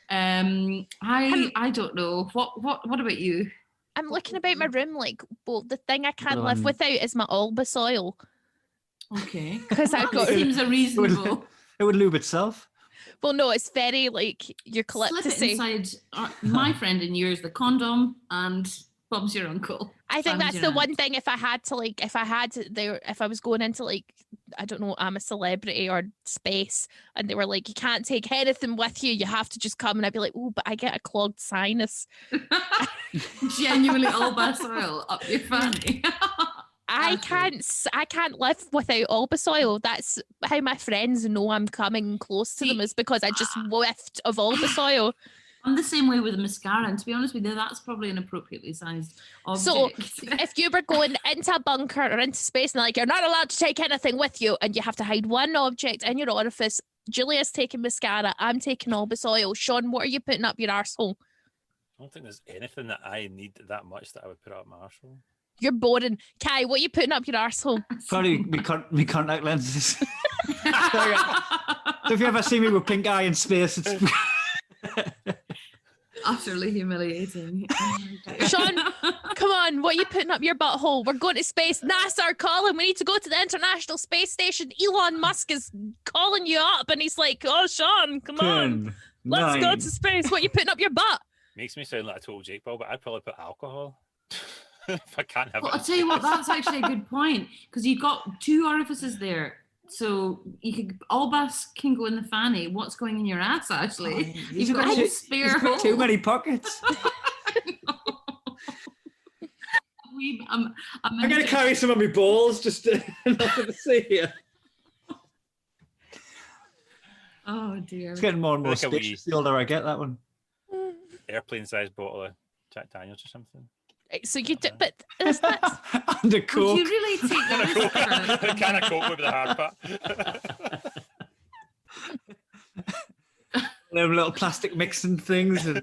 I don't know. What about you? I'm looking about my room like, well, the thing I can't live without is my Alba oil. Okay. Because I've got... seems reasonable. It would lube itself. Well, no, it's very like eucalyptus. Slip it inside my friend and yours, the condom, and Bob's your uncle. I think that's the one thing. If I was going into like, I don't know, I'm a celebrity or space, and they were like, you can't take anything with you. You have to just come, and I'd be like, oh, but I get a clogged sinus. Genuinely Alba oil up your fanny. I can't live without Alba oil. That's how my friends know I'm coming close to them, is because I just whiffed of Alba oil. I'm the same way with mascara, and to be honest with you, that's probably an appropriately sized object. So if you were going into a bunker or into space and like, you're not allowed to take anything with you, and you have to hide one object in your orifice, Julia's taking mascara, I'm taking Alba oil. Sean, what are you putting up your arsehole? I don't think there's anything that I need that much that I would put up my arsehole. You're boring. Kai, what are you putting up your arsehole? Probably me contact lenses. So if you ever see me with pink eye in space, it's... Utterly humiliating. Sean, come on, what are you putting up your butthole? We're going to space. NASA are calling. We need to go to the International Space Station. Elon Musk is calling you up, and he's like, oh, Sean, come on. Let's go to space. What are you putting up your butt? Makes me sound like a total Jake Ball, but I'd probably put alcohol. If I can't have it. I'll tell you what, that's actually a good point, because you've got two orifices there. So you could, Albus can go in the fanny. What's going in your ass, actually? You've got a spare hole. Too many pockets. I'm going to carry some of my balls just nothing to see here. Oh dear. It's getting more and more spacious the older I get, that one. Airplane-sized bottle of Jack Daniels or something. So you do, but is that... And a Coke. Would you really take that? A can of Coke with the hard part. Them little plastic mixing things. And...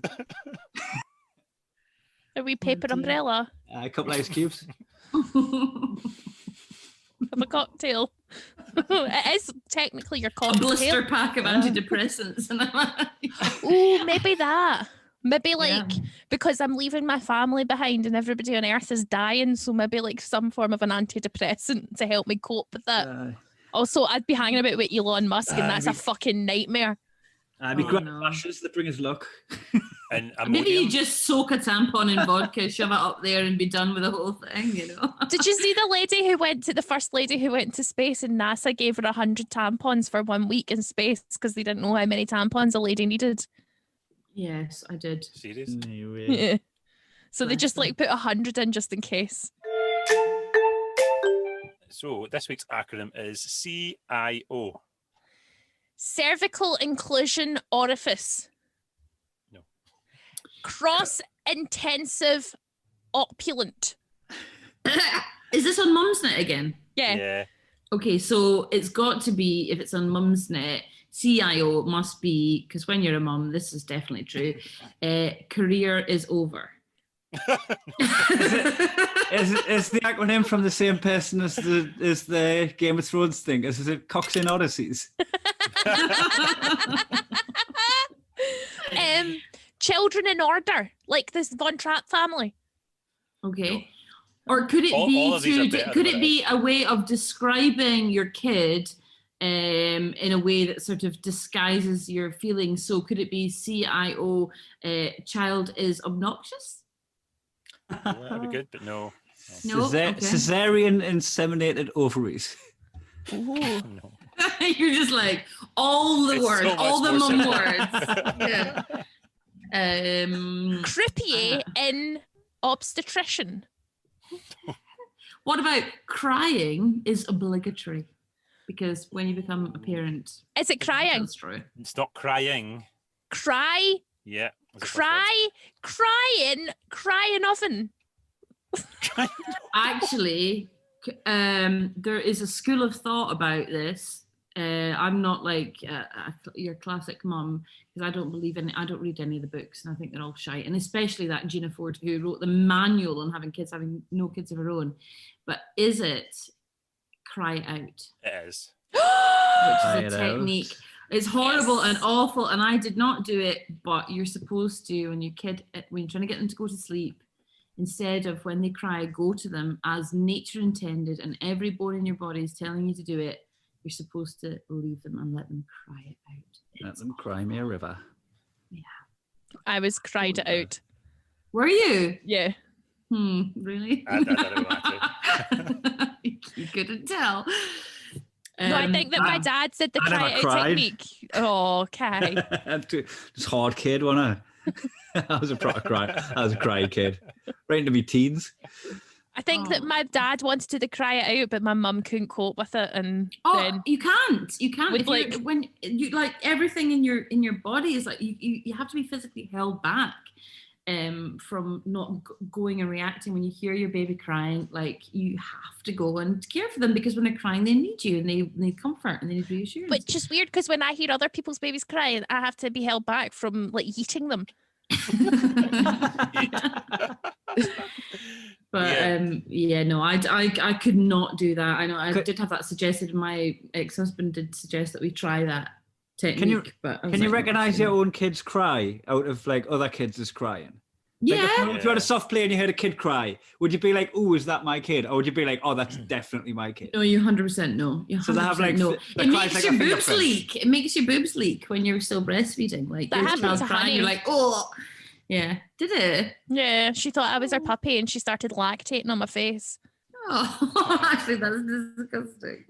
A wee paper umbrella. A couple of ice cubes. Have a cocktail. It is technically your cocktail. A blister pack of antidepressants. Ooh, maybe that. Maybe like, because I'm leaving my family behind and everybody on Earth is dying, so maybe like some form of an antidepressant to help me cope with that. Also, I'd be hanging about with Elon Musk, and that's a fucking nightmare. I'd be grabbing flashes that bring us luck. And maybe you just soak a tampon in vodka, shove it up there, and be done with the whole thing, you know? Did you see the first lady who went into space, and NASA gave her 100 tampons for 1 week in space because they didn't know how many tampons a lady needed? Yes, I did. Serious? No way. Yeah. So they just like put 100 in just in case. So this week's acronym is CIO. Cervical inclusion orifice. No. Cross-intensive opulent. Is this on Mumsnet again? Yeah. Okay, so it's got to be, if it's on Mumsnet, CIO must be, because when you're a mum, this is definitely true, career is over. Is the acronym from the same person as the Game of Thrones thing? Is it Cox in Odysseys? Children in order, like this Von Trapp family. Okay. Or could it be a way of describing your kid in a way that sort of disguises your feelings? So could it be CIO, child is obnoxious? Yeah, that'd be good, but no. Caesarean inseminated ovaries. Ooh. No. You're just like, all the words, so all the mum words. Yeah. Croupier in obstetrician. What about crying is obligatory? Because when you become a parent... Is it crying? That's true. It's not crying. Cry? Yeah. Crying oven. Actually, there is a school of thought about this. I'm not like your classic mum, because I don't read any of the books, and I think they're all shite. And especially that Gina Ford, who wrote the manual on having no kids of her own. But is it cry out? It is. Which is a technique. It's horrible and awful, and I did not do it, but you're supposed to, when you're trying to get them to go to sleep, instead of when they cry, go to them as nature intended, and every bone in your body is telling you to do it. You're supposed to leave them and let them cry it out. Let them cry me a river. Yeah. I was cried it out. Were you? Yeah. Really? I don't know. You couldn't tell. No, I think that my dad said the cry it out technique. Oh, Kai. Just hard kid, wasn't I? I was a proper cry. I was a cry kid. Right into my teens. I think that my dad wanted to cry it out, but my mum couldn't cope with it, and then you can't. With When you like everything in your body is like you have to be physically held back from not going and reacting when you hear your baby crying. Like, you have to go and care for them, because when they're crying, they need you, and they need comfort, and they need reassurance. But just weird, because when I hear other people's babies crying, I have to be held back from like eating them. But no, I could not do that. I know I did have that suggested. My ex-husband did suggest that we try that technique. Can you recognise your own kids cry out of like other kids is crying? Yeah. Like if you had a soft play and you heard a kid cry, would you be like, "Oh, is that my kid?" Or would you be like, "Oh, that's definitely my kid"? No, you 100% no. So they have like no. It makes like your boobs leak. It makes your boobs leak when you're still breastfeeding. Like, that happens to crying, Honey. you're like, oh. Yeah, did it? Yeah, she thought I was her puppy, and she started lactating on my face. Oh, actually, that's disgusting.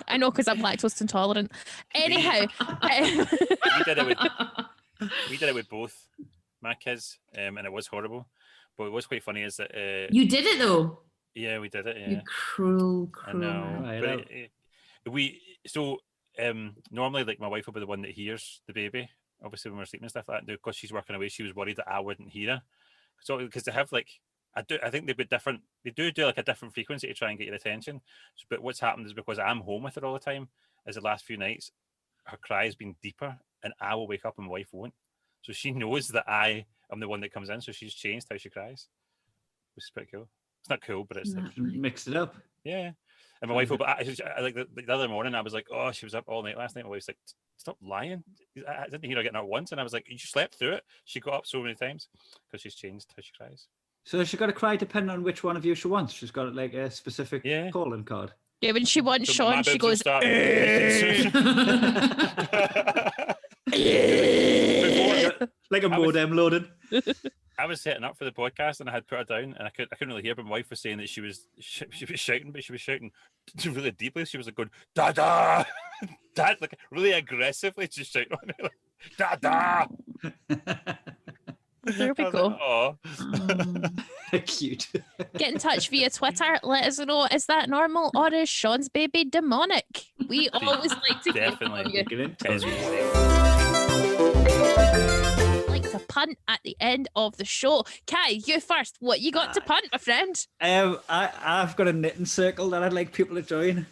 I know, because I'm lactose intolerant. Anyhow, we did it with both my kids, and it was horrible. But what's quite funny is that you did it though. Yeah, we did it. Yeah, you cruel. I know. Normally, like, my wife will be the one that hears the baby. Obviously, when we're sleeping and stuff like that, because she's working away, she was worried that I wouldn't hear her. So, because they have like, I think they'd be different. They do like a different frequency to try and get your attention. So, but what's happened is, because I'm home with her all the time, is the last few nights, her cry has been deeper, and I will wake up and my wife won't. So she knows that I am the one that comes in. So she's changed how she cries, which is pretty cool. It's not cool, but it's like, mixed it up. Yeah. And my wife will, I like the other morning, I was like, "Oh, she was up all night last night." My wife's like, "Stop lying. I didn't hear her getting up once." And I was like, "You slept through it." She got up so many times because she's changed how she cries. So she got to cry depending on which one of you she wants. She's got like a specific calling card. Yeah, when she wants Sean, she goes, like a modem loaded. I was setting up for the podcast, and I had put her down, and I couldn't really hear. But my wife was saying that she was shouting, but she was shouting really deeply. She was like going, "Dada!" Dad, like really aggressively, just shouting on her, like, "Dada!" There we go. Like, cute. Get in touch via Twitter. Let us know, is that normal, or is Sean's baby demonic? We always like to definitely like to punt at the end of the show. Kai, you first. What you got to punt, my friend? I've got a knitting circle that I'd like people to join.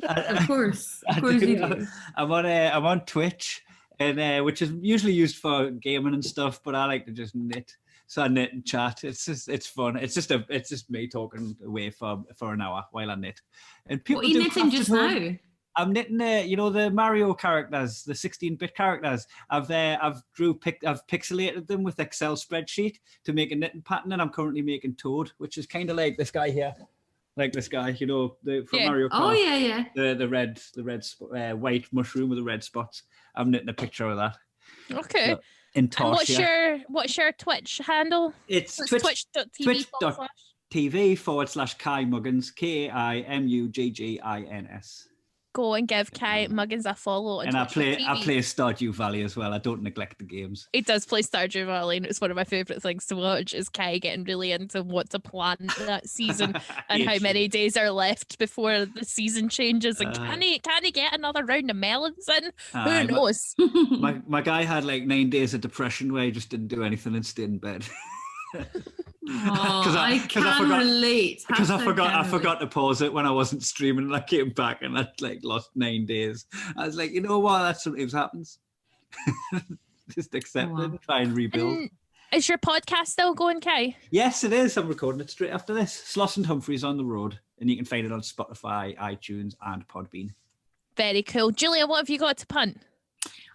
Of course you do. I'm on Twitch, and which is usually used for gaming and stuff, but I like to just knit. So I knit and chat. It's fun. It's just me talking away for an hour while I knit. And people what are you knitting just now? I'm knitting the Mario characters, the 16-bit characters. I've pixelated them with Excel spreadsheet to make a knitting pattern, and I'm currently making Toad, which is kind of like this guy here. Like this guy, from Mario Kart. Oh yeah. The red white mushroom with the red spots. I'm knitting a picture of that. Okay. So, in Tarsia. What's your Twitch handle? It's twitch.tv/Kai Muggins, KIMUGGINS. Go and give Kai Muggins a follow. And I play Stardew Valley as well. I don't neglect the games. He does play Stardew Valley, and it's one of my favourite things to watch. Is Kai getting really into what to plan that season and how many days are left before the season changes, and can he get another round of melons in? Who knows? My guy had like 9 days of depression where he just didn't do anything and stayed in bed. I can relate. Because I forgot to pause it when I wasn't streaming, and I came back and I'd like lost 9 days. I was like, you know what? That sometimes happens. Just accept it, try and rebuild. Is your podcast still going, Kai? Yes, it is. I'm recording it straight after this. Sloss and Humphries on the road, and you can find it on Spotify, iTunes, and Podbean. Very cool. Julia, what have you got to punt?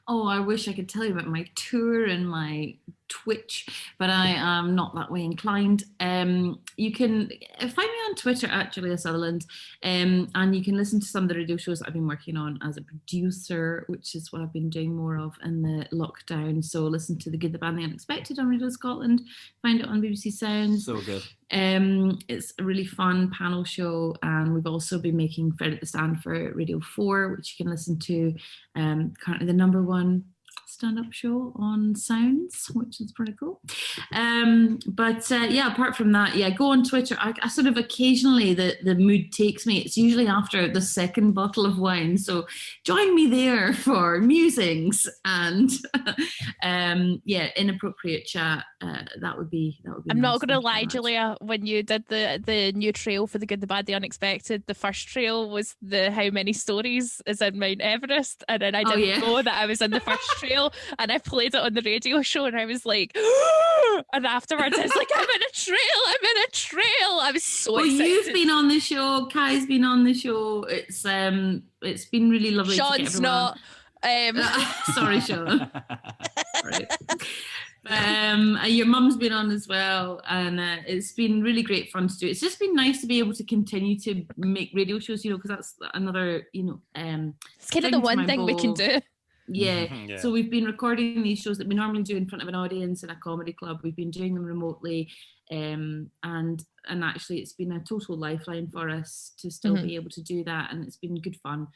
Oh, I wish I could tell you about my tour and my Twitch, but I am not that way inclined. You can find me on Twitter at Julia Sutherland, and you can listen to some of the radio shows that I've been working on as a producer, which is what I've been doing more of in the lockdown. So listen to The Good, the Bad, and the Unexpected on Radio Scotland. Find it on BBC Sounds. So good. It's a really fun panel show, and we've also been making Fred at the Stand for Radio 4, which you can listen to. Currently the #1 stand-up show on Sounds, which is pretty cool. Apart from that, go on Twitter. I sort of occasionally the mood takes me. It's usually after the second bottle of wine, so join me there for musings and inappropriate chat. That would be. I'm not going to lie, Julia. When you did the new trail for The Good, the Bad, the Unexpected, the first trail was the How Many Stories is in Mount Everest, and then I didn't know that I was in the first trail. And I played it on the radio show, and I was like, and afterwards I was like, I'm in a trail. I was so excited. You've been on the show. Kai's been on the show. It's been really lovely. Sean's to get not. Sorry, Sean. Your mum's been on as well, and it's been really great fun to do. It's just been nice to be able to continue to make radio shows, because that's another, it's kind of the one thing we can do. Yeah. So we've been recording these shows that we normally do in front of an audience in a comedy club. We've been doing them remotely, and actually it's been a total lifeline for us to still be able to do that, and it's been good fun.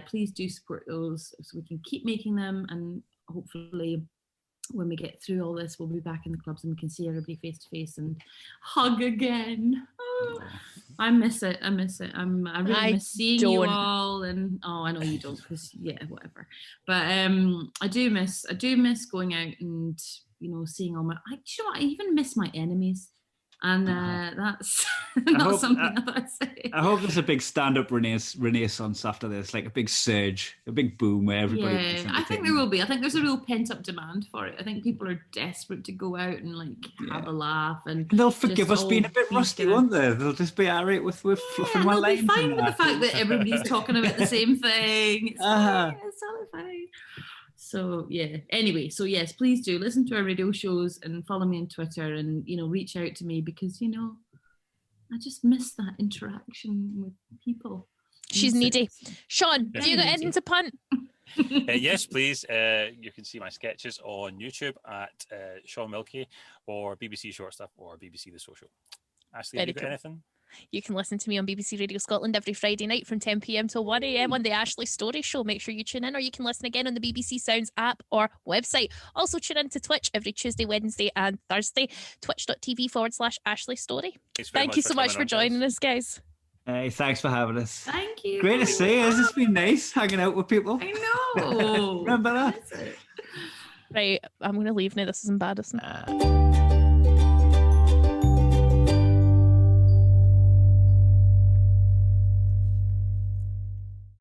Please do support those so we can keep making them, and hopefully when we get through all this, we'll be back in the clubs and we can see everybody face to face and hug again. I miss it. I really miss seeing you all, and I know you don't, because whatever. But I do miss going out and seeing all my. I even miss my enemies. And that's not something that I say. I hope there's a big stand-up renaissance after this, like a big surge, a big boom where everybody... Yeah, I think there will be. I think there's a real pent-up demand for it. I think people are desperate to go out and have a laugh. And they'll forgive us being a bit rusty, won't they? They'll just be all right with fluffing my lines. They'll be fine with the fact that everybody's talking about the same thing. It's fine. It's all fine. So anyway, yes, please do listen to our radio shows and follow me on Twitter, and reach out to me, because I just miss that interaction with people. She's needy. Sean, have you got anything to punt? Yes, please. You can see my sketches on YouTube at Sean Wilkie, or BBC Short Stuff, or BBC The Social. Ashley, have you got anything? You can listen to me on BBC Radio Scotland every Friday night from 10 p.m. till 1 a.m. on the Ashley Storrie Show. Make sure you tune in, or you can listen again on the BBC Sounds app or website. Also tune in to Twitch every Tuesday, Wednesday and Thursday. Twitch.tv/Ashley Storrie. Thank you so much for joining us, guys. Hey, thanks for having us. Thank you. Great to see you. It's been nice hanging out with people. I know. Remember that? Right, I'm going to leave now. This is embarrassing.